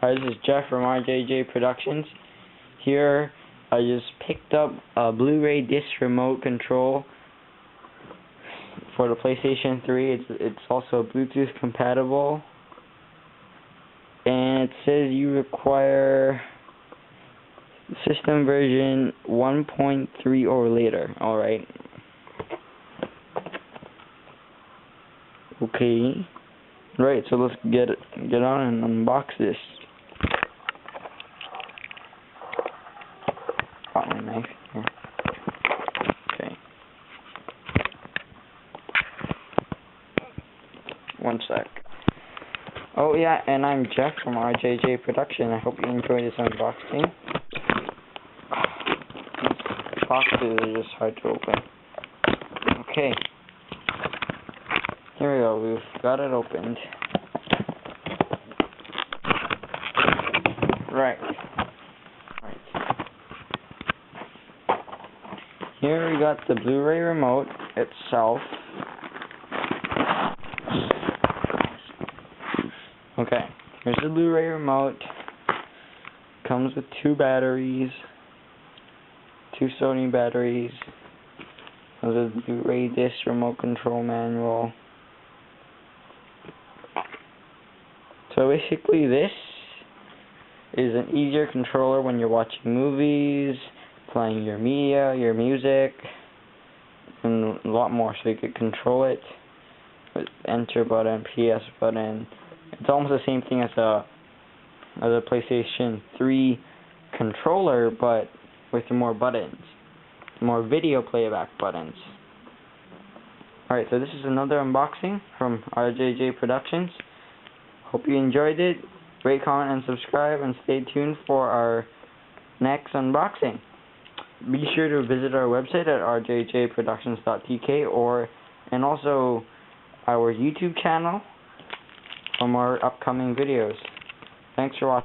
Hi, this is Jeff from RJJ Productions. Here, I just picked up a Blu-ray disc remote control for the PlayStation 3. It's also Bluetooth compatible, and it says you require system version 1.3 or later. All right. Okay. Right. So let's get on and unbox this. Got my knife here. Okay. One sec. Oh yeah, and I'm Jeff from RJJ Production. I hope you enjoy this unboxing. These boxes are just hard to open. Okay. Here we go. We've got it opened. Right. Here we got the Blu-ray remote itself. Okay, here's the Blu-ray remote. Comes with two batteries, two Sony batteries. Comes with Blu-ray disc remote control manual. So basically this is an easier controller when you're watching movies, playing your media, your music, and a lot more. So you could control it with enter button, PS button. It's almost the same thing as a PlayStation 3 controller, but with more buttons, more video playback buttons. Alright, so this is another unboxing from RJJ Productions. Hope you enjoyed it. Rate, comment, and subscribe, and stay tuned for our next unboxing. Be sure to visit our website at rjjproductions.tk and also our YouTube channel from our upcoming videos. Thanks for watching.